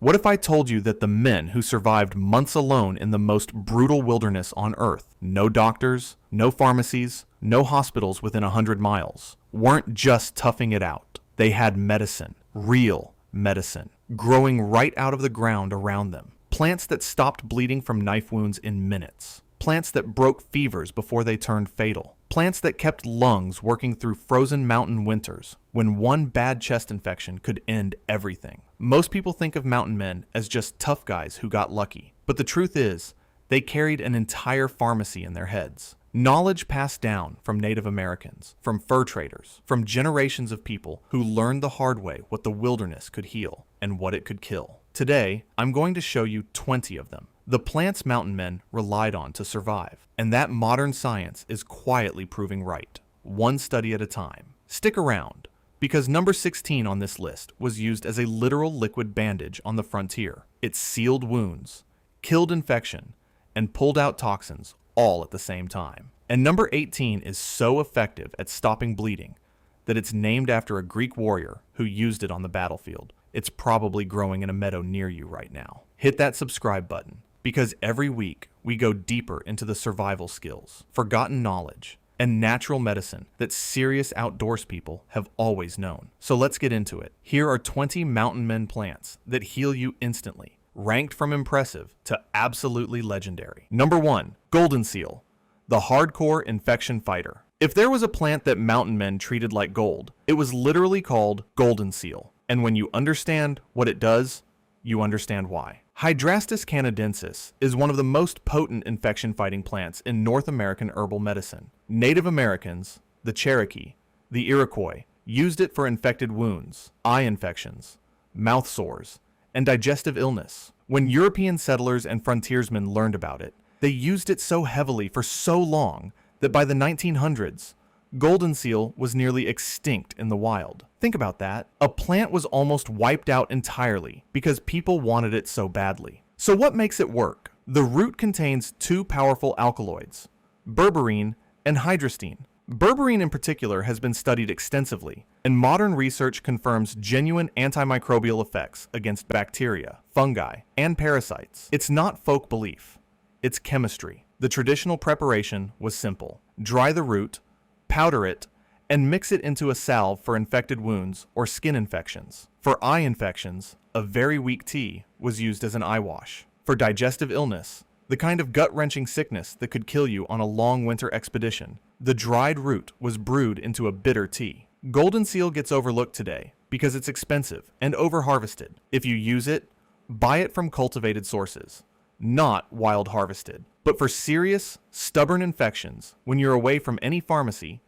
What if I told you that the men who survived months alone in the most brutal wilderness on Earth, no doctors, no pharmacies, no hospitals within 100 miles, weren't just toughing it out? They had medicine, real medicine, growing right out of the ground around them. Plants that stopped bleeding from knife wounds in minutes. Plants that broke fevers before they turned fatal. Plants that kept lungs working through frozen mountain winters when one bad chest infection could end everything. Most people think of mountain men as just tough guys who got lucky, but the truth is, they carried an entire pharmacy in their heads. Knowledge passed down from Native Americans, from fur traders, from generations of people who learned the hard way what the wilderness could heal and what it could kill. Today, I'm going to show you 20 of them. The plants mountain men relied on to survive, and that modern science is quietly proving right, one study at a time. Stick around, because number 16 on this list was used as a literal liquid bandage on the frontier. It sealed wounds, killed infection, and pulled out toxins all at the same time. And number 18 is so effective at stopping bleeding that it's named after a Greek warrior who used it on the battlefield. It's probably growing in a meadow near you right now. Hit that subscribe button, because every week we go deeper into the survival skills, forgotten knowledge, and natural medicine that serious outdoors people have always known. So let's get into it. Here are 20 mountain men plants that heal you instantly, ranked from impressive to absolutely legendary. Number 1, golden seal, the hardcore infection fighter. If there was a plant that mountain men treated like gold, it was literally called golden seal. And when you understand what it does, you understand why. Hydrastis canadensis is one of the most potent infection-fighting plants in North American herbal medicine. Native Americans, the Cherokee, the Iroquois, used it for infected wounds, eye infections, mouth sores, and digestive illness. When European settlers and frontiersmen learned about it, they used it so heavily for so long that by the 1900s, golden seal was nearly extinct in the wild. Think about that. A plant was almost wiped out entirely because people wanted it so badly. So what makes it work? The root contains two powerful alkaloids, berberine and hydrastine. Berberine in particular has been studied extensively, and modern research confirms genuine antimicrobial effects against bacteria, fungi, and parasites. It's not folk belief, it's chemistry. The traditional preparation was simple. Dry the root, powder it, and mix it into a salve for infected wounds or skin infections. For eye infections, a very weak tea was used as an eye wash. For digestive illness, the kind of gut-wrenching sickness that could kill you on a long winter expedition, the dried root was brewed into a bitter tea. Golden seal gets overlooked today because it's expensive and over-harvested. If you use it, buy it from cultivated sources, not wild harvested. But for serious, stubborn infections, when you're away from any pharmacy,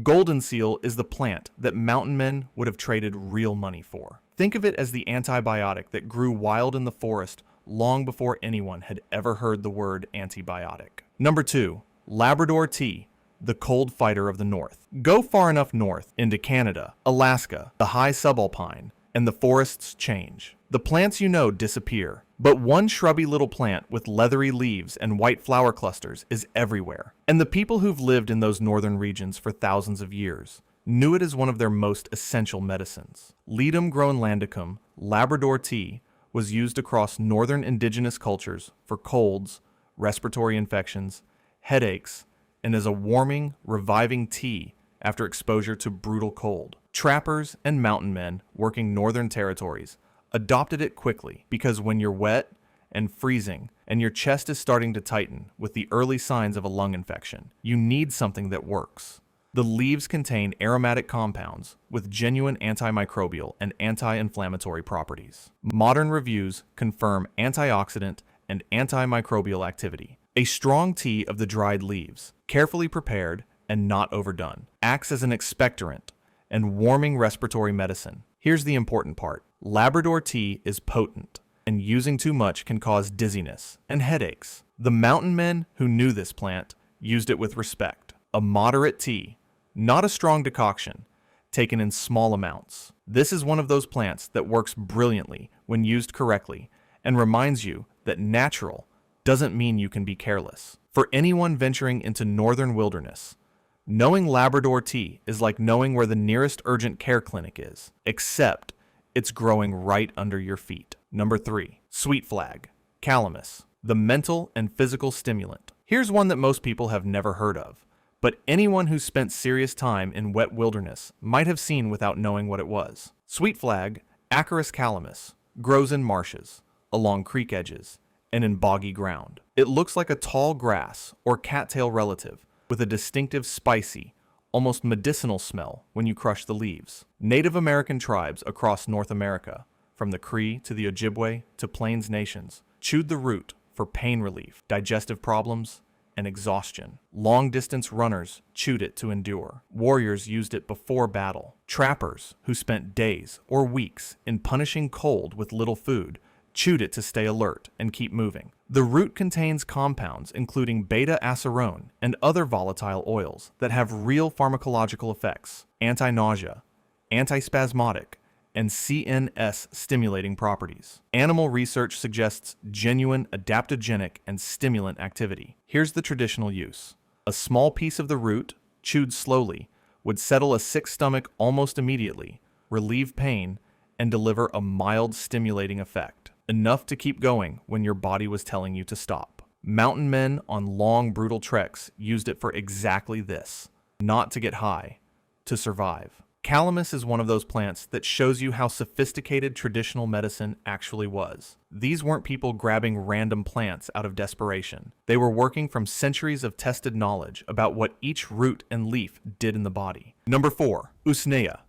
golden seal is the plant that mountain men would have traded real money for. Think of it as the antibiotic that grew wild in the forest long before anyone had ever heard the word antibiotic. Number 2, Labrador tea, the cold fighter of the north. Go far enough north into Canada, Alaska, the high subalpine, and the forests change. The plants you know disappear, but one shrubby little plant with leathery leaves and white flower clusters is everywhere. And the people who've lived in those northern regions for thousands of years knew it as one of their most essential medicines. Ledum groenlandicum, Labrador tea, was used across northern indigenous cultures for colds, respiratory infections, headaches, and as a warming, reviving tea after exposure to brutal cold. Trappers and mountain men working northern territories adopted it quickly because when you're wet and freezing and your chest is starting to tighten with the early signs of a lung infection, you need something that works. The leaves contain aromatic compounds with genuine antimicrobial and anti-inflammatory properties. Modern reviews confirm antioxidant and antimicrobial activity. A strong tea of the dried leaves, carefully prepared and not overdone, acts as an expectorant and warming respiratory medicine. Here's the important part. Labrador tea is potent, and using too much can cause dizziness and headaches. The mountain men who knew this plant used it with respect. A moderate tea, not a strong decoction, taken in small amounts. This is one of those plants that works brilliantly when used correctly and reminds you that natural doesn't mean you can be careless. For anyone venturing into northern wilderness, knowing Labrador tea is like knowing where the nearest urgent care clinic is, except It's growing right under your feet. Number 3. Sweet flag. Calamus. The mental and physical stimulant. Here's one that most people have never heard of, but anyone who's spent serious time in wet wilderness might have seen without knowing what it was. Sweet flag, Acarus calamus, grows in marshes, along creek edges, and in boggy ground. It looks like a tall grass or cattail relative with a distinctive spicy, almost medicinal smell when you crush the leaves. Native American tribes across North America, from the Cree to the Ojibwe to Plains nations, chewed the root for pain relief, digestive problems, and exhaustion. Long-distance runners chewed it to endure. Warriors used it before battle. Trappers, who spent days or weeks in punishing cold with little food, chewed it to stay alert and keep moving. The root contains compounds including beta-acerone and other volatile oils that have real pharmacological effects: anti-nausea, antispasmodic, and CNS-stimulating properties. Animal research suggests genuine adaptogenic and stimulant activity. Here's the traditional use. A small piece of the root, chewed slowly, would settle a sick stomach almost immediately, relieve pain, and deliver a mild stimulating effect, enough to keep going when your body was telling you to stop. Mountain men on long, brutal treks used it for exactly this: not to get high, to survive. Calamus is one of those plants that shows you how sophisticated traditional medicine actually was. These weren't people grabbing random plants out of desperation. They were working from centuries of tested knowledge about what each root and leaf did in the body. Number 4. Usnea,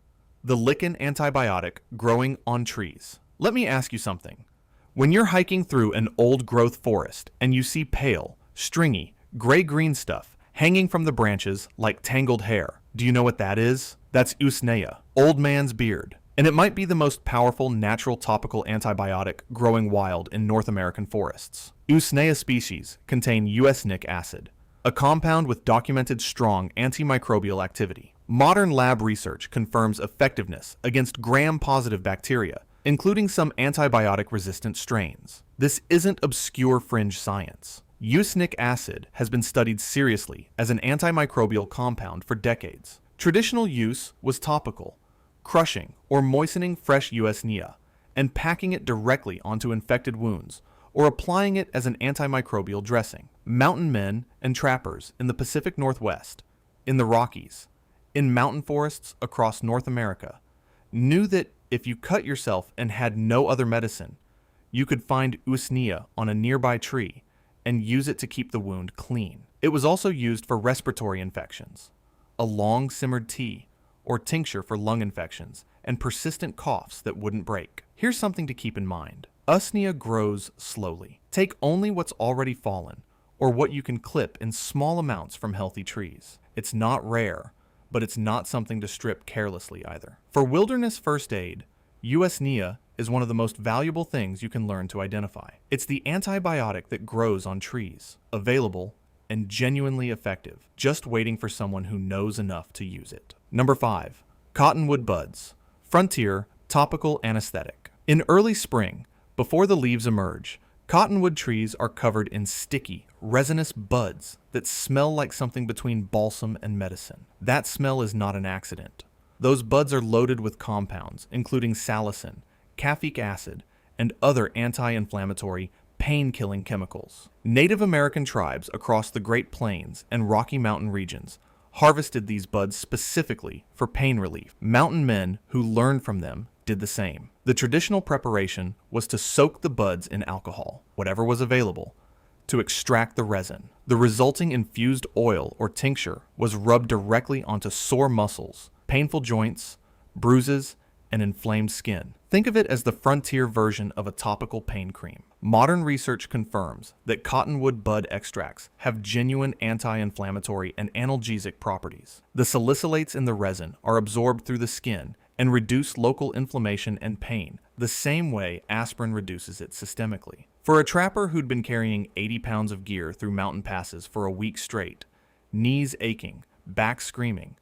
the lichen antibiotic growing on trees. Let me ask you something. When you're hiking through an old-growth forest and you see pale, stringy, gray-green stuff hanging from the branches like tangled hair, do you know what that is? That's Usnea, old man's beard, and it might be the most powerful natural topical antibiotic growing wild in North American forests. Usnea species contain usnic acid, a compound with documented strong antimicrobial activity. Modern lab research confirms effectiveness against gram-positive bacteria, including some antibiotic-resistant strains. This isn't obscure fringe science. Usnic acid has been studied seriously as an antimicrobial compound for decades. Traditional use was topical, crushing or moistening fresh Usnea and packing it directly onto infected wounds, or applying it as an antimicrobial dressing. Mountain men and trappers in the Pacific Northwest, in the Rockies, in mountain forests across North America, knew that if you cut yourself and had no other medicine, you could find Usnea on a nearby tree and use it to keep the wound clean. It was also used for respiratory infections, a long simmered tea or tincture for lung infections and persistent coughs that wouldn't break. Here's something to keep in mind. Usnea grows slowly. Take only what's already fallen or what you can clip in small amounts from healthy trees. It's not rare, but it's not something to strip carelessly either. For wilderness first aid, Usnea is one of the most valuable things you can learn to identify. It's the antibiotic that grows on trees, available and genuinely effective, just waiting for someone who knows enough to use it. Number 5. Cottonwood buds, frontier topical anesthetic. In early spring, before the leaves emerge, cottonwood trees are covered in sticky, resinous buds that smell like something between balsam and medicine. That smell is not an accident. Those buds are loaded with compounds, including salicin, caffeic acid, and other anti-inflammatory, pain-killing chemicals. Native American tribes across the Great Plains and Rocky Mountain regions harvested these buds specifically for pain relief. Mountain men who learned from them did the same. The traditional preparation was to soak the buds in alcohol, whatever was available, to extract the resin. The resulting infused oil or tincture was rubbed directly onto sore muscles, painful joints, bruises, and inflamed skin. Think of it as the frontier version of a topical pain cream. Modern research confirms that cottonwood bud extracts have genuine anti-inflammatory and analgesic properties. The salicylates in the resin are absorbed through the skin and reduce local inflammation and pain, the same way aspirin reduces it systemically. For a trapper who'd been carrying 80 pounds of gear through mountain passes for a week straight, knees aching, back screaming,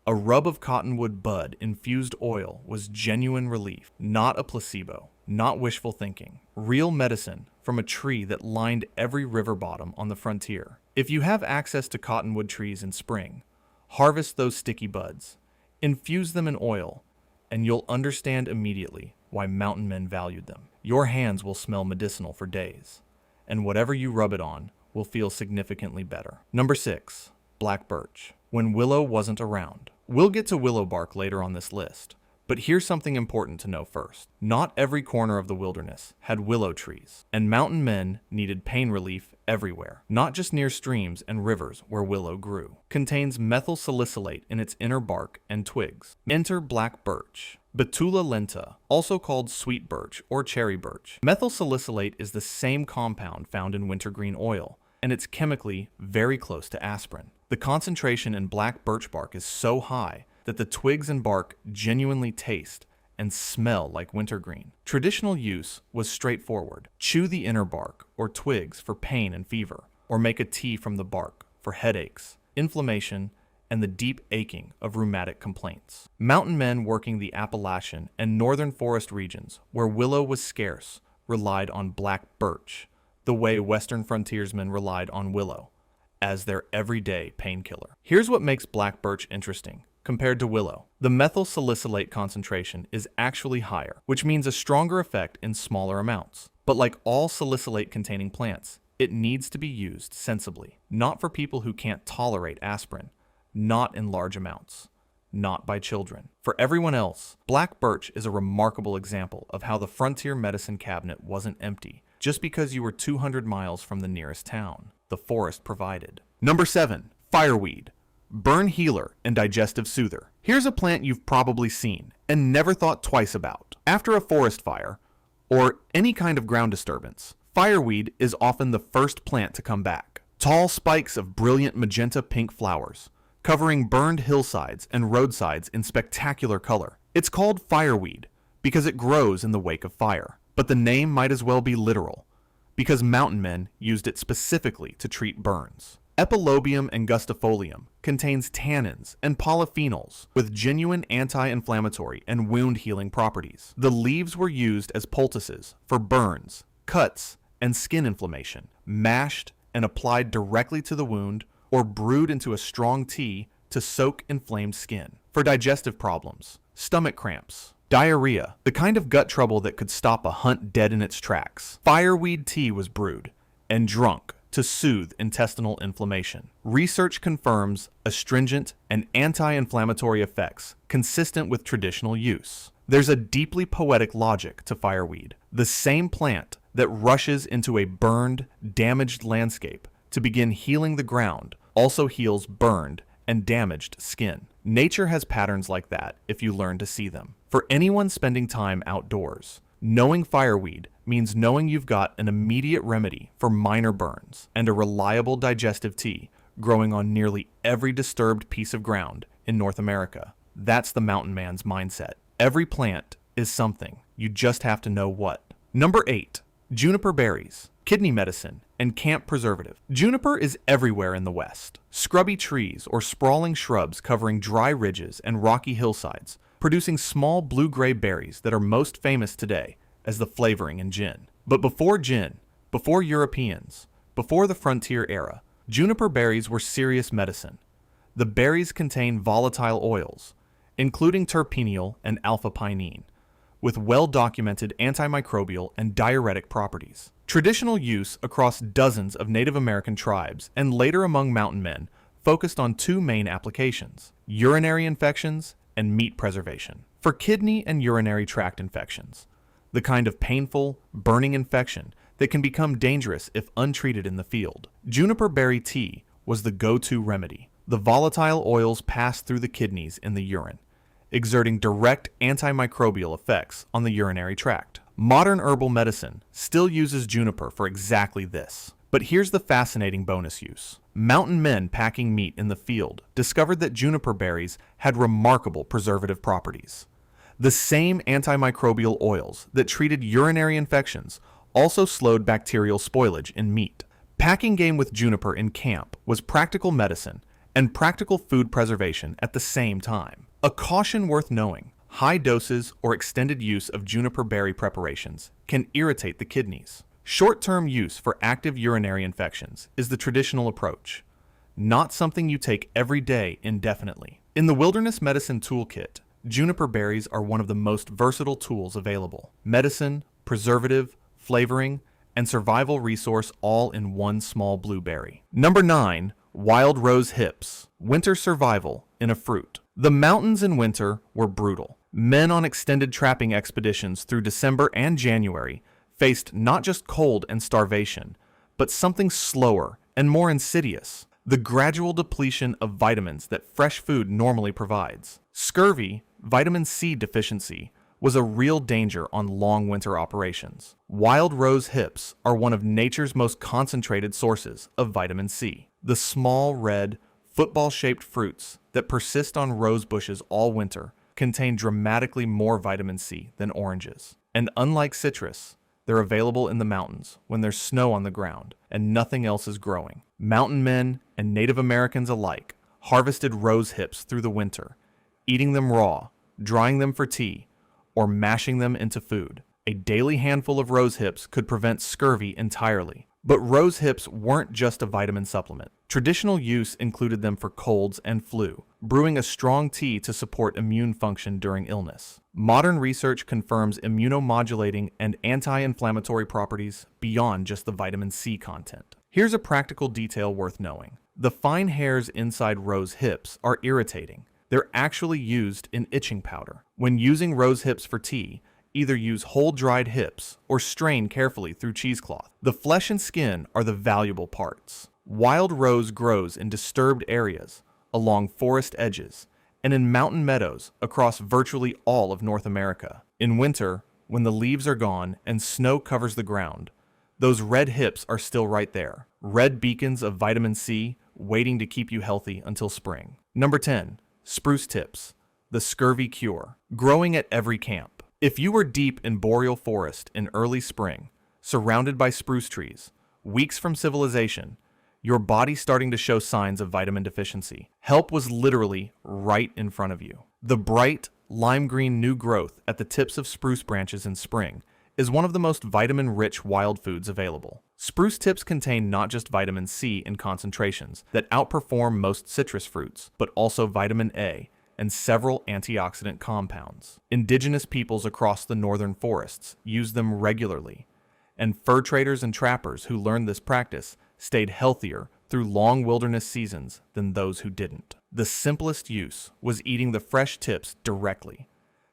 a rub of cottonwood bud infused oil was genuine relief, not a placebo, not wishful thinking. Real medicine from a tree that lined every river bottom on the frontier. If you have access to cottonwood trees in spring, harvest those sticky buds, infuse them in oil, and you'll understand immediately why mountain men valued them. Your hands will smell medicinal for days, and whatever you rub it on will feel significantly better. Number 6. Black birch. When willow wasn't around. We'll get to willow bark later on this list, but here's something important to know first. Not every corner of the wilderness had willow trees, and mountain men needed pain relief everywhere, not just near streams and rivers where willow grew. Contains methyl salicylate in its inner bark and twigs. Enter black birch. Betula lenta, also called sweet birch or cherry birch. Methyl salicylate is the same compound found in wintergreen oil, and it's chemically very close to aspirin. The concentration in black birch bark is so high that the twigs and bark genuinely taste and smell like wintergreen. Traditional use was straightforward. Chew the inner bark or twigs for pain and fever, or make a tea from the bark for headaches, inflammation, and the deep aching of rheumatic complaints. Mountain men working the Appalachian and northern forest regions where willow was scarce relied on black birch, the way western frontiersmen relied on willow, as their everyday painkiller. Here's what makes black birch interesting compared to willow. The methyl salicylate concentration is actually higher, which means a stronger effect in smaller amounts. But like all salicylate-containing plants, it needs to be used sensibly, not for people who can't tolerate aspirin, not in large amounts, not by children. For everyone else, black birch is a remarkable example of how the frontier medicine cabinet wasn't empty just because you were 200 miles from the nearest town. The forest provided. Number 7. Fireweed. Burn healer and digestive soother. Here's a plant you've probably seen and never thought twice about. After a forest fire, or any kind of ground disturbance, fireweed is often the first plant to come back. Tall spikes of brilliant magenta pink flowers, covering burned hillsides and roadsides in spectacular color. It's called fireweed because it grows in the wake of fire. But the name might as well be literal, because mountain men used it specifically to treat burns. Epilobium angustifolium contains tannins and polyphenols with genuine anti-inflammatory and wound-healing properties. The leaves were used as poultices for burns, cuts, and skin inflammation, mashed and applied directly to the wound or brewed into a strong tea to soak inflamed skin. For digestive problems, stomach cramps, diarrhea, the kind of gut trouble that could stop a hunt dead in its tracks, fireweed tea was brewed and drunk to soothe intestinal inflammation. Research confirms astringent and anti-inflammatory effects consistent with traditional use. There's a deeply poetic logic to fireweed. The same plant that rushes into a burned, damaged landscape to begin healing the ground also heals burned and damaged skin. Nature has patterns like that if you learn to see them. For anyone spending time outdoors, knowing fireweed means knowing you've got an immediate remedy for minor burns and a reliable digestive tea growing on nearly every disturbed piece of ground in North America. That's the mountain man's mindset. Every plant is something. You just have to know what. Number 8. Juniper berries, kidney medicine, and camp preservative. Juniper is everywhere in the West. Scrubby trees or sprawling shrubs covering dry ridges and rocky hillsides, producing small blue-gray berries that are most famous today as the flavoring in gin. But before gin, before Europeans, before the frontier era, juniper berries were serious medicine. The berries contain volatile oils, including terpeneal and alpha-pinene, with well-documented antimicrobial and diuretic properties. Traditional use across dozens of Native American tribes and later among mountain men focused on two main applications: urinary infections and meat preservation. For kidney and urinary tract infections, the kind of painful, burning infection that can become dangerous if untreated in the field, juniper berry tea was the go-to remedy. The volatile oils pass through the kidneys in the urine, exerting direct antimicrobial effects on the urinary tract. Modern herbal medicine still uses juniper for exactly this. But here's the fascinating bonus use. Mountain men packing meat in the field discovered that juniper berries had remarkable preservative properties. The same antimicrobial oils that treated urinary infections also slowed bacterial spoilage in meat. Packing game with juniper in camp was practical medicine and practical food preservation at the same time. A caution worth knowing: high doses or extended use of juniper berry preparations can irritate the kidneys. Short-term use for active urinary infections is the traditional approach, not something you take every day indefinitely. In the Wilderness Medicine Toolkit, Juniper berries are one of the most versatile tools available. Medicine, preservative, flavoring, and survival resource all in one small blueberry. Number 9. Wild rose hips. Winter survival in a fruit. The mountains in winter were brutal. Men on extended trapping expeditions through December and January faced not just cold and starvation, but something slower and more insidious: the gradual depletion of vitamins that fresh food normally provides. Scurvy, vitamin C deficiency, was a real danger on long winter operations. Wild rose hips are one of nature's most concentrated sources of vitamin C. The small, red, football-shaped fruits that persist on rose bushes all winter contain dramatically more vitamin C than oranges. And unlike citrus, they're available in the mountains when there's snow on the ground and nothing else is growing. Mountain men and Native Americans alike harvested rose hips through the winter, eating them raw, drying them for tea, or mashing them into food. A daily handful of rose hips could prevent scurvy entirely. But rose hips weren't just a vitamin supplement. Traditional use included them for colds and flu, brewing a strong tea to support immune function during illness. Modern research confirms immunomodulating and anti-inflammatory properties beyond just the vitamin C content. Here's a practical detail worth knowing. The fine hairs inside rose hips are irritating. They're actually used in itching powder. When using rose hips for tea, either use whole dried hips or strain carefully through cheesecloth. The flesh and skin are the valuable parts. Wild rose grows in disturbed areas, along forest edges, and in mountain meadows across virtually all of North America. In winter, when the leaves are gone and snow covers the ground, those red hips are still right there. Red beacons of vitamin C waiting to keep you healthy until spring. Number 10. Spruce tips, the scurvy cure. Growing at every camp. If you were deep in boreal forest in early spring, surrounded by spruce trees, weeks from civilization, your body starting to show signs of vitamin deficiency, help was literally right in front of you. The bright, lime green new growth at the tips of spruce branches in spring is one of the most vitamin-rich wild foods available. Spruce tips contain not just vitamin C in concentrations that outperform most citrus fruits, but also vitamin A and several antioxidant compounds. Indigenous peoples across the northern forests use them regularly, and fur traders and trappers who learned this practice stayed healthier through long wilderness seasons than those who didn't. The simplest use was eating the fresh tips directly.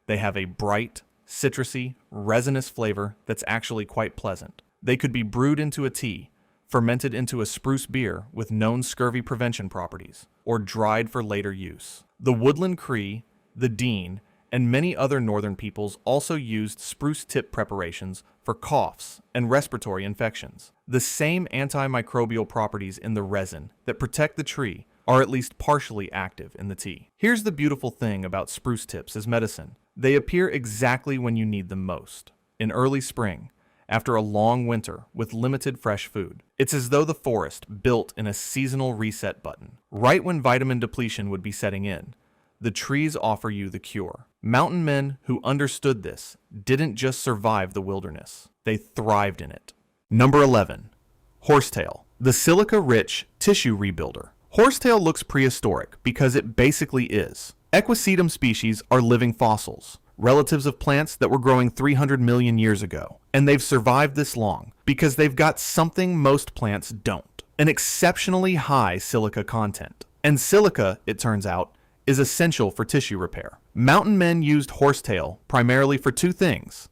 They have a bright, citrusy, resinous flavor that's actually quite pleasant. They could be brewed into a tea, fermented into a spruce beer with known scurvy prevention properties, or dried for later use. The Woodland Cree, the Dean, and many other northern peoples also used spruce tip preparations for coughs and respiratory infections. The same antimicrobial properties in the resin that protect the tree are at least partially active in the tea. Here's the beautiful thing about spruce tips as medicine. They appear exactly when you need them most, in early spring, after a long winter with limited fresh food. It's as though the forest built in a seasonal reset button. Right when vitamin depletion would be setting in, the trees offer you the cure. Mountain men who understood this didn't just survive the wilderness, they thrived in it. Number 11. Horsetail, the silica-rich tissue rebuilder. Horsetail looks prehistoric because it basically is. Equisetum species are living fossils, relatives of plants that were growing 300 million years ago. And they've survived this long because they've got something most plants don't: an exceptionally high silica content. And silica, it turns out, is essential for tissue repair. Mountain men used horsetail primarily for two things: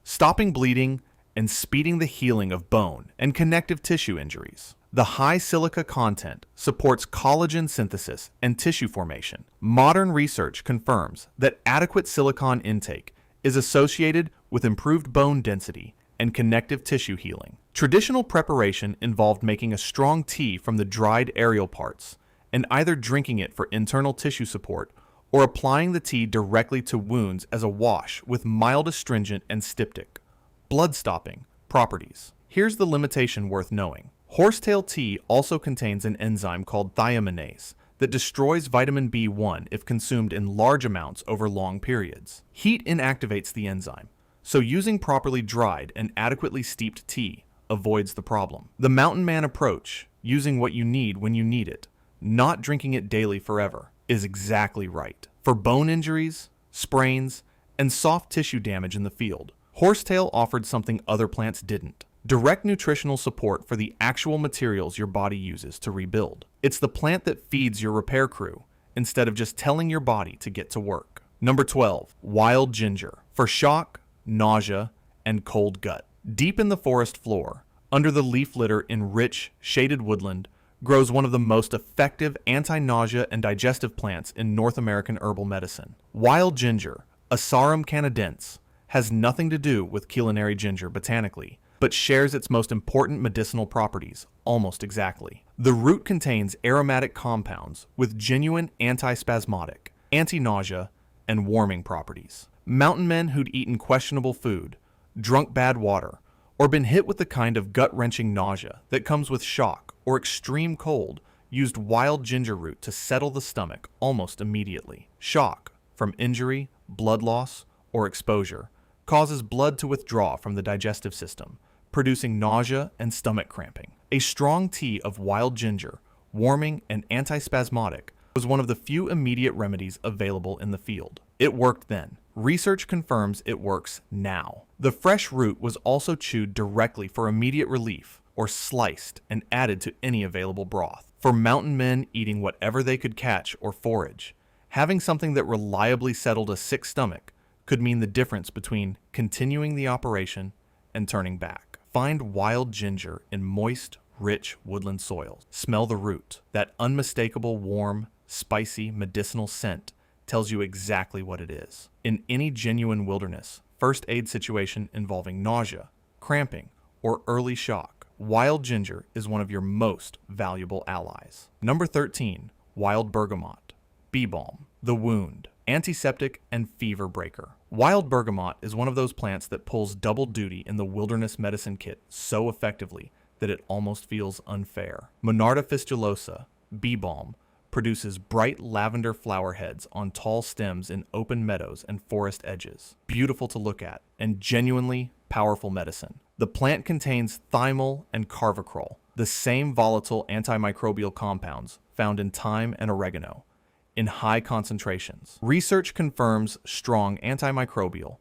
stopping bleeding and speeding the healing of bone and connective tissue injuries. The high silica content supports collagen synthesis and tissue formation. Modern research confirms that adequate silicon intake is associated with improved bone density and connective tissue healing. Traditional preparation involved making a strong tea from the dried aerial parts and either drinking it for internal tissue support or applying the tea directly to wounds as a wash with mild astringent and styptic, blood-stopping properties. Here's the limitation worth knowing. Horsetail tea also contains an enzyme called thiaminase that destroys vitamin B1 if consumed in large amounts over long periods. Heat inactivates the enzyme, so using properly dried and adequately steeped tea avoids the problem. The mountain man approach, using what you need when you need it, not drinking it daily forever, is exactly right. For bone injuries, sprains, and soft tissue damage in the field. Horsetail offered something other plants didn't: direct nutritional support for the actual materials your body uses to rebuild. It's the plant that feeds your repair crew, instead of just telling your body to get to work. Number 12. Wild ginger, for shock, nausea, and cold gut. Deep in the forest floor, under the leaf litter in rich, shaded woodland, grows one of the most effective anti-nausea and digestive plants in North American herbal medicine. Wild ginger, Asarum canadense, has nothing to do with culinary ginger botanically, but shares its most important medicinal properties almost exactly. The root contains aromatic compounds with genuine antispasmodic, anti-nausea, and warming properties. Mountain men who'd eaten questionable food, drunk bad water, or been hit with the kind of gut-wrenching nausea that comes with shock or extreme cold used wild ginger root to settle the stomach almost immediately. Shock, from injury, blood loss, or exposure, causes blood to withdraw from the digestive system, producing nausea and stomach cramping. A strong tea of wild ginger, warming and antispasmodic, was one of the few immediate remedies available in the field. It worked then. Research confirms it works now. The fresh root was also chewed directly for immediate relief, or sliced and added to any available broth. For mountain men eating whatever they could catch or forage, having something that reliably settled a sick stomach could mean the difference between continuing the operation and turning back. Find wild ginger in moist, rich woodland soils. Smell the root. That unmistakable, warm, spicy, medicinal scent tells you exactly what it is. In any genuine wilderness first aid situation involving nausea, cramping, or early shock, wild ginger is one of your most valuable allies. Number 13. Wild bergamot, bee balm, the wound, antiseptic, and fever breaker. Wild bergamot is one of those plants that pulls double duty in the wilderness medicine kit so effectively that it almost feels unfair. Monarda fistulosa, bee balm, produces bright lavender flower heads on tall stems in open meadows and forest edges. Beautiful to look at, and genuinely powerful medicine. The plant contains thymol and carvacrol, the same volatile antimicrobial compounds found in thyme and oregano, in high concentrations. Research confirms strong antimicrobial,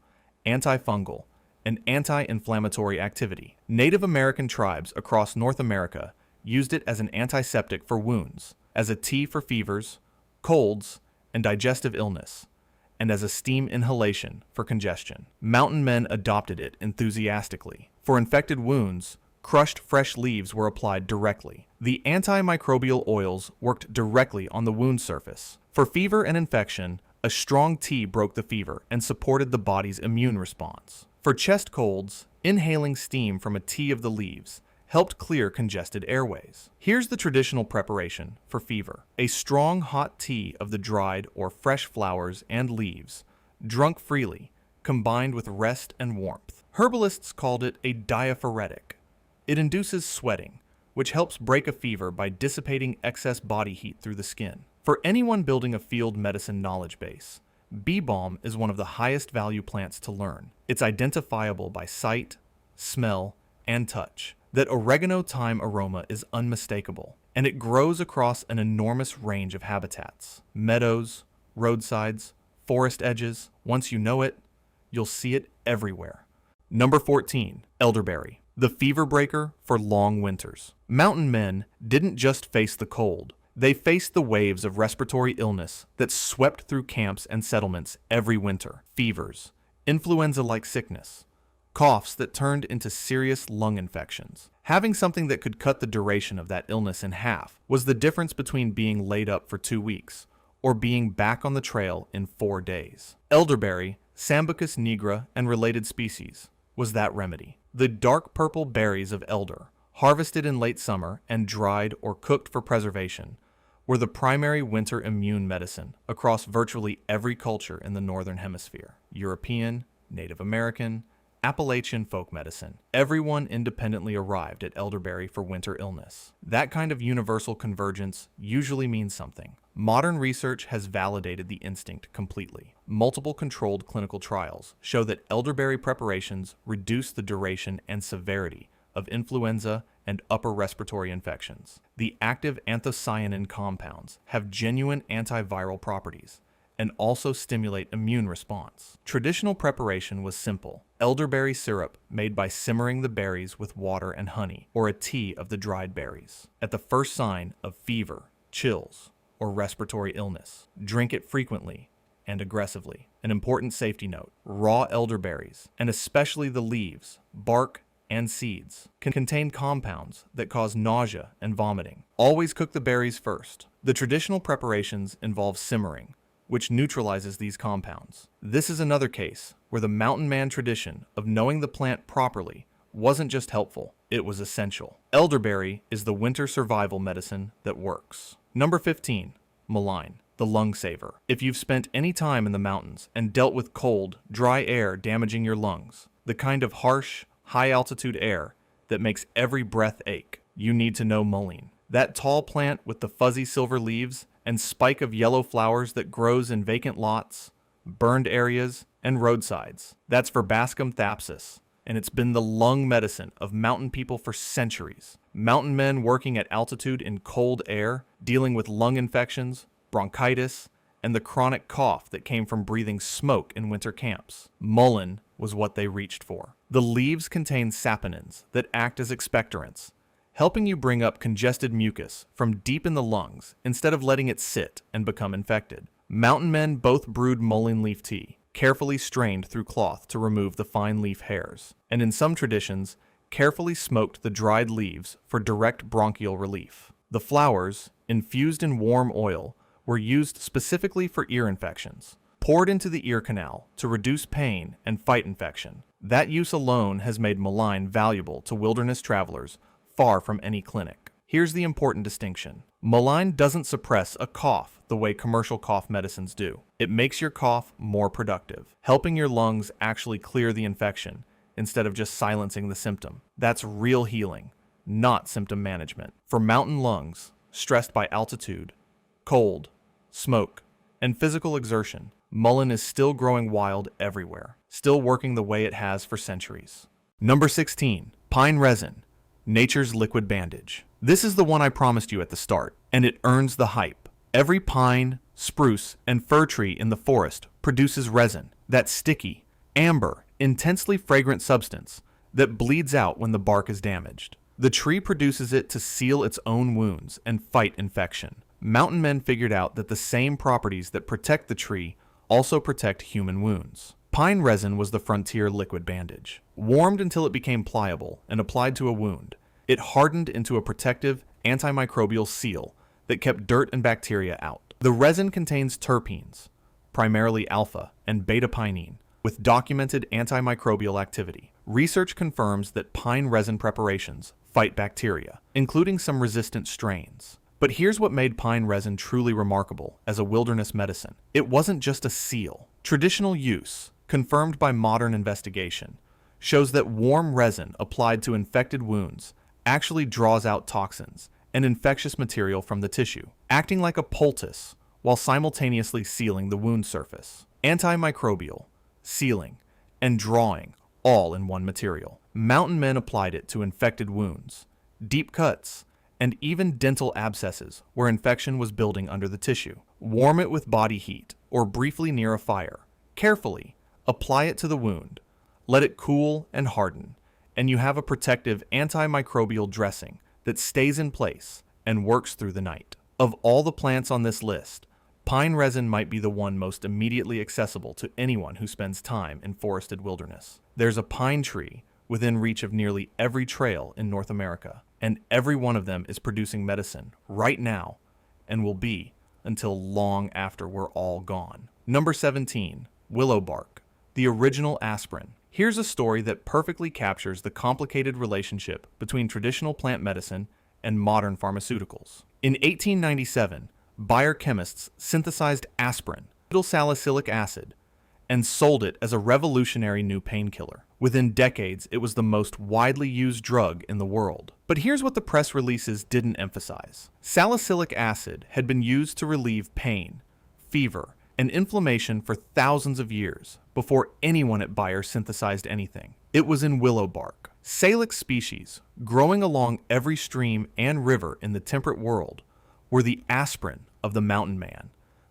antifungal, and anti-inflammatory activity. Native American tribes across North America used it as an antiseptic for wounds, as a tea for fevers, colds, and digestive illness, and as a steam inhalation for congestion. Mountain men adopted it enthusiastically. For infected wounds, crushed fresh leaves were applied directly. The antimicrobial oils worked directly on the wound surface. For fever and infection, a strong tea broke the fever and supported the body's immune response. For chest colds, inhaling steam from a tea of the leaves helped clear congested airways. Here's the traditional preparation for fever: a strong hot tea of the dried or fresh flowers and leaves, drunk freely, combined with rest and warmth. Herbalists called it a diaphoretic. It induces sweating, which helps break a fever by dissipating excess body heat through the skin. For anyone building a field medicine knowledge base, bee balm is one of the highest value plants to learn. It's identifiable by sight, smell, and touch. That oregano thyme aroma is unmistakable, and it grows across an enormous range of habitats: meadows, roadsides, forest edges. Once you know it, you'll see it everywhere. Number 14. Elderberry, the fever breaker for long winters. Mountain men didn't just face the cold, they faced the waves of respiratory illness that swept through camps and settlements every winter. Fevers, influenza-like sickness, coughs that turned into serious lung infections. Having something that could cut the duration of that illness in half was the difference between being laid up for 2 weeks or being back on the trail in 4 days. Elderberry, Sambucus nigra, and related species was that remedy. The dark purple berries of elder, harvested in late summer and dried or cooked for preservation, were the primary winter immune medicine across virtually every culture in the Northern Hemisphere: European, Native American, Appalachian folk medicine. Everyone independently arrived at elderberry for winter illness. That kind of universal convergence usually means something. Modern research has validated the instinct completely. Multiple controlled clinical trials show that elderberry preparations reduce the duration and severity of influenza and upper respiratory infections. The active anthocyanin compounds have genuine antiviral properties, and also stimulate immune response. Traditional preparation was simple. Elderberry syrup made by simmering the berries with water and honey, or a tea of the dried berries. At the first sign of fever, chills, or respiratory illness, drink it frequently and aggressively. An important safety note: raw elderberries, and especially the leaves, bark, and seeds, can contain compounds that cause nausea and vomiting. Always cook the berries first. The traditional preparations involve simmering, which neutralizes these compounds. This is another case where the mountain man tradition of knowing the plant properly wasn't just helpful, it was essential. Elderberry is the winter survival medicine that works. Number 15, mullein, the lung saver. If you've spent any time in the mountains and dealt with cold, dry air damaging your lungs, the kind of harsh, high-altitude air that makes every breath ache, you need to know mullein. That tall plant with the fuzzy silver leaves and spike of yellow flowers that grows in vacant lots, burned areas, and roadsides. That's Verbascum thapsus, and it's been the lung medicine of mountain people for centuries. Mountain men working at altitude in cold air, dealing with lung infections, bronchitis, and the chronic cough that came from breathing smoke in winter camps. Mullein was what they reached for. The leaves contain saponins that act as expectorants, helping you bring up congested mucus from deep in the lungs instead of letting it sit and become infected. Mountain men both brewed mullein leaf tea, carefully strained through cloth to remove the fine leaf hairs, and in some traditions, carefully smoked the dried leaves for direct bronchial relief. The flowers, infused in warm oil, were used specifically for ear infections, poured into the ear canal to reduce pain and fight infection. That use alone has made mullein valuable to wilderness travelers far from any clinic. Here's the important distinction. Mullein doesn't suppress a cough the way commercial cough medicines do. It makes your cough more productive, helping your lungs actually clear the infection instead of just silencing the symptom. That's real healing, not symptom management. For mountain lungs, stressed by altitude, cold, smoke, and physical exertion, mullein is still growing wild everywhere, still working the way it has for centuries. Number 16, pine resin, nature's liquid bandage. This is the one I promised you at the start, and it earns the hype. Every pine, spruce, and fir tree in the forest produces resin, that sticky, amber, intensely fragrant substance that bleeds out when the bark is damaged. The tree produces it to seal its own wounds and fight infection. Mountain men figured out that the same properties that protect the tree also protect human wounds. Pine resin was the frontier liquid bandage. Warmed until it became pliable and applied to a wound, it hardened into a protective, antimicrobial seal that kept dirt and bacteria out. The resin contains terpenes, primarily alpha and beta-pinene, with documented antimicrobial activity. Research confirms that pine resin preparations fight bacteria, including some resistant strains. But here's what made pine resin truly remarkable as a wilderness medicine. It wasn't just a seal. Traditional use, confirmed by modern investigation, shows that warm resin applied to infected wounds actually draws out toxins and infectious material from the tissue, acting like a poultice while simultaneously sealing the wound surface. Antimicrobial, sealing, and drawing all in one material. Mountain men applied it to infected wounds, deep cuts, and even dental abscesses where infection was building under the tissue. Warm it with body heat or briefly near a fire. Carefully apply it to the wound. Let it cool and harden, and you have a protective antimicrobial dressing that stays in place and works through the night. Of all the plants on this list, pine resin might be the one most immediately accessible to anyone who spends time in forested wilderness. There's a pine tree within reach of nearly every trail in North America, and every one of them is producing medicine right now and will be until long after we're all gone. Number 17, willow bark, the original aspirin. Here's a story that perfectly captures the complicated relationship between traditional plant medicine and modern pharmaceuticals. In 1897, Bayer chemists synthesized aspirin, salicylic acid, and sold it as a revolutionary new painkiller. Within decades, it was the most widely used drug in the world. But here's what the press releases didn't emphasize. Salicylic acid had been used to relieve pain, fever, and inflammation for thousands of years before anyone at Bayer synthesized anything. It was in willow bark. Salix species, growing along every stream and river in the temperate world, were the aspirin of the mountain man,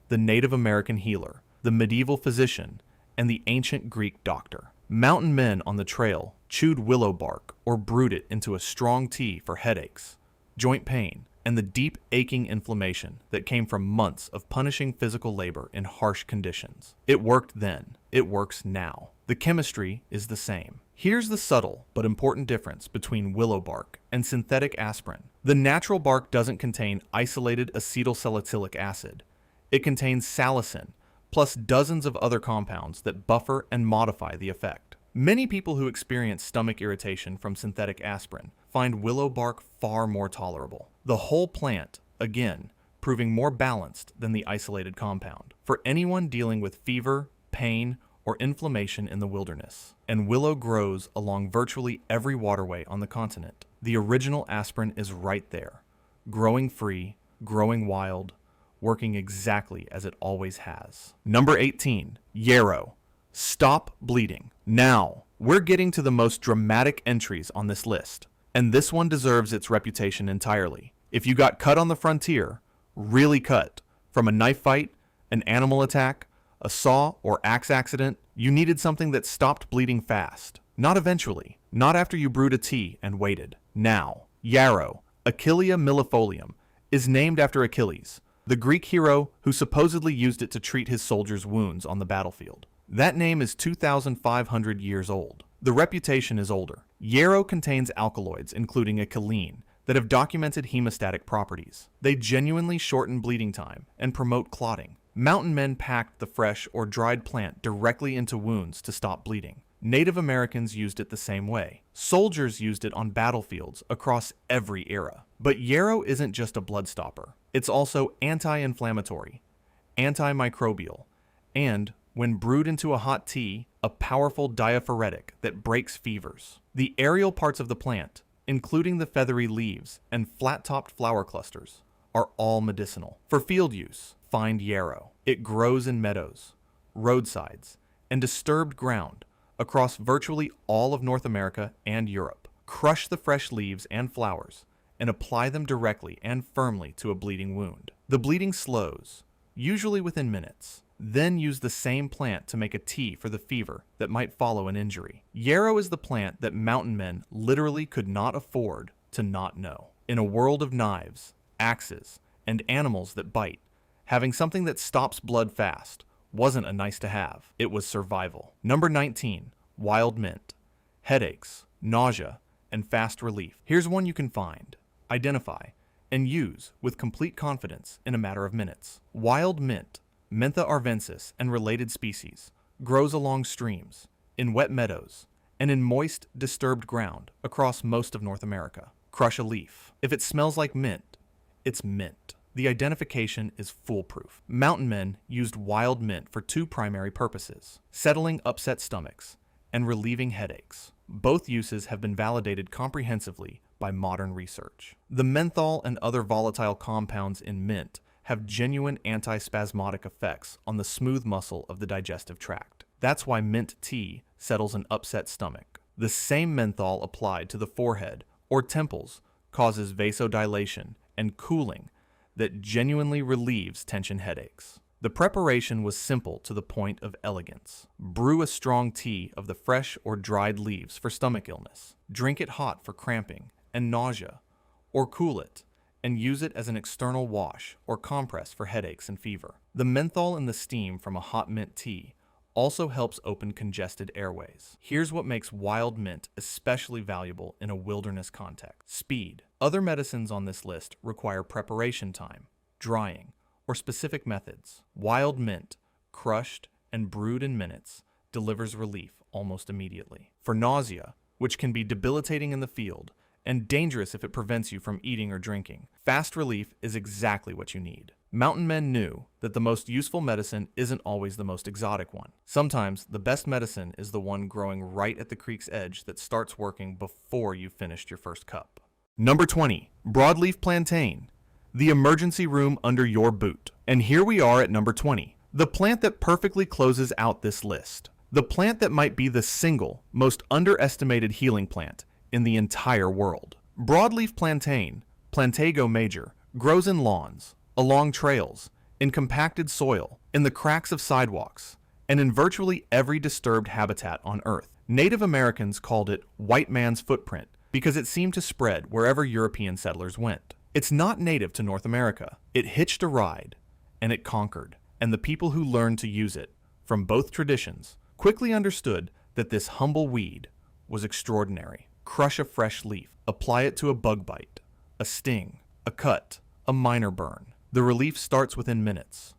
the Native American healer, the medieval physician, and the ancient Greek doctor. Mountain men on the trail chewed willow bark or brewed it into a strong tea for headaches, joint pain, and the deep aching inflammation that came from months of punishing physical labor in harsh conditions. It worked then. It works now. The chemistry is the same. Here's the subtle but important difference between willow bark and synthetic aspirin. The natural bark doesn't contain isolated acetylsalicylic acid. It contains salicin, plus dozens of other compounds that buffer and modify the effect. Many people who experience stomach irritation from synthetic aspirin find willow bark far more tolerable. The whole plant, again, proving more balanced than the isolated compound for anyone dealing with fever, pain, or inflammation in the wilderness. And willow grows along virtually every waterway on the continent. The original aspirin is right there, growing free, growing wild, working exactly as it always has. Number 18, Yarrow. Stop bleeding. Now, we're getting to the most dramatic entries on this list, and this one deserves its reputation entirely. If you got cut on the frontier, really cut, from a knife fight, an animal attack, a saw or axe accident, you needed something that stopped bleeding fast. Not eventually, not after you brewed a tea and waited. Now, Yarrow, Achillea millefolium, is named after Achilles, the Greek hero who supposedly used it to treat his soldiers' wounds on the battlefield. That name is 2,500 years old. The reputation is older. Yarrow contains alkaloids, including achillene, that have documented hemostatic properties. They genuinely shorten bleeding time and promote clotting. Mountain men packed the fresh or dried plant directly into wounds to stop bleeding. Native Americans used it the same way. Soldiers used it on battlefields across every era. But Yarrow isn't just a blood stopper. It's also anti-inflammatory, antimicrobial, and, when brewed into a hot tea, a powerful diaphoretic that breaks fevers. The aerial parts of the plant, including the feathery leaves and flat-topped flower clusters, are all medicinal. For field use, find Yarrow. It grows in meadows, roadsides, and disturbed ground across virtually all of North America and Europe. Crush the fresh leaves and flowers and apply them directly and firmly to a bleeding wound. The bleeding slows, usually within minutes. Then use the same plant to make a tea for the fever that might follow an injury. Yarrow is the plant that mountain men literally could not afford to not know. In a world of knives, axes, and animals that bite, having something that stops blood fast wasn't a nice to have. It was survival. Number 19, wild mint. Headaches, nausea, and fast relief. Here's one you can find, identify, and use with complete confidence in a matter of minutes. Wild mint, Mentha arvensis and related species, grows along streams, in wet meadows, and in moist, disturbed ground across most of North America. Crush a leaf. If it smells like mint, it's mint. The identification is foolproof. Mountain men used wild mint for two primary purposes: settling upset stomachs and relieving headaches. Both uses have been validated comprehensively by modern research. The menthol and other volatile compounds in mint have genuine antispasmodic effects on the smooth muscle of the digestive tract. That's why mint tea settles an upset stomach. The same menthol applied to the forehead or temples causes vasodilation and cooling that genuinely relieves tension headaches. The preparation was simple to the point of elegance. Brew a strong tea of the fresh or dried leaves for stomach illness. Drink it hot for cramping and nausea, or cool it and use it as an external wash or compress for headaches and fever. The menthol in the steam from a hot mint tea also helps open congested airways. Here's what makes wild mint especially valuable in a wilderness context: speed. Other medicines on this list require preparation time, drying, or specific methods. Wild mint, crushed and brewed in minutes, delivers relief almost immediately. For nausea, which can be debilitating in the field and dangerous if it prevents you from eating or drinking, fast relief is exactly what you need. Mountain men knew that the most useful medicine isn't always the most exotic one. Sometimes the best medicine is the one growing right at the creek's edge that starts working before you've finished your first cup. Number 20, broadleaf plantain, the emergency room under your boot. And here we are at number 20, the plant that perfectly closes out this list. The plant that might be the single most underestimated healing plant in the entire world. Broadleaf plantain, Plantago major, grows in lawns, along trails, in compacted soil, in the cracks of sidewalks, and in virtually every disturbed habitat on Earth. Native Americans called it white man's footprint because it seemed to spread wherever European settlers went. It's not native to North America. It hitched a ride, and it conquered. And the people who learned to use it, from both traditions, quickly understood that this humble weed was extraordinary. Crush a fresh leaf, apply it to a bug bite, a sting, a cut, a minor burn. The relief starts within minutes.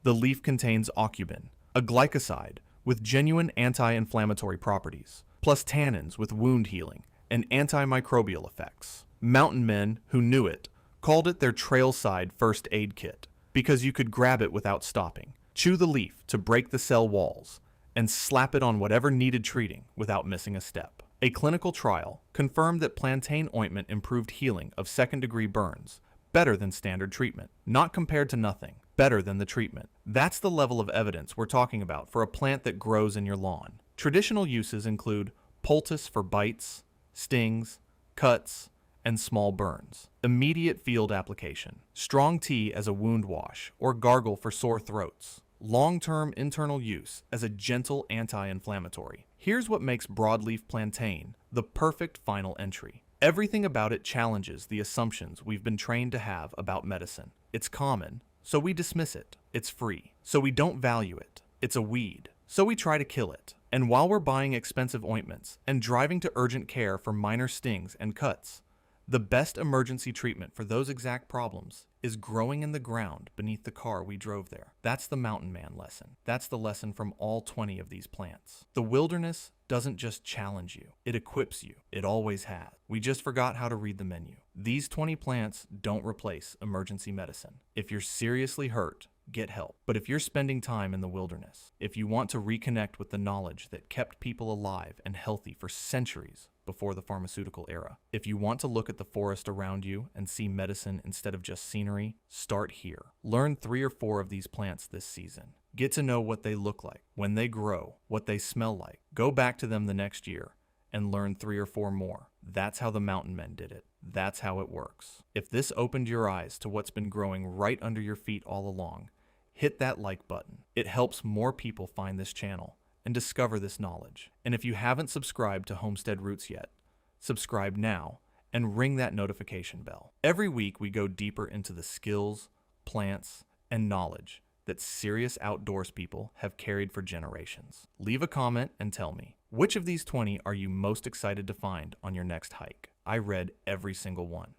The leaf contains aucubin, a glycoside with genuine anti-inflammatory properties, plus tannins with wound healing and antimicrobial effects. Mountain men who knew it called it their trailside first aid kit because you could grab it without stopping, chew the leaf to break the cell walls, and slap it on whatever needed treating without missing a step. A clinical trial confirmed that plantain ointment improved healing of second-degree burns better than standard treatment, not compared to nothing, better than the treatment. That's the level of evidence we're talking about for a plant that grows in your lawn. Traditional uses include poultice for bites, stings, cuts, and small burns. Immediate field application. Strong tea as a wound wash or gargle for sore throats. Long-term internal use as a gentle anti-inflammatory. Here's what makes broadleaf plantain the perfect final entry. Everything about it challenges the assumptions we've been trained to have about medicine. It's common, so we dismiss it. It's free, so we don't value it. It's a weed, so we try to kill it. And while we're buying expensive ointments and driving to urgent care for minor stings and cuts, the best emergency treatment for those exact problems is growing in the ground beneath the car we drove there. That's the mountain man lesson. That's the lesson from all 20 of these plants. The wilderness doesn't just challenge you, it equips you. It always has. We just forgot how to read the menu. These 20 plants don't replace emergency medicine. If you're seriously hurt, get help. But if you're spending time in the wilderness, if you want to reconnect with the knowledge that kept people alive and healthy for centuries before the pharmaceutical era, if you want to look at the forest around you and see medicine instead of just scenery, start here. Learn 3 or 4 of these plants this season. Get to know what they look like, when they grow, what they smell like. Go back to them the next year and learn 3 or 4 more. That's how the mountain men did it. That's how it works. If this opened your eyes to what's been growing right under your feet all along, hit that like button. It helps more people find this channel and discover this knowledge. And if you haven't subscribed to Homestead Roots yet, subscribe now and ring that notification bell. Every week we go deeper into the skills, plants, and knowledge that serious outdoors people have carried for generations. Leave a comment and tell me, which of these 20 are you most excited to find on your next hike? I read every single one.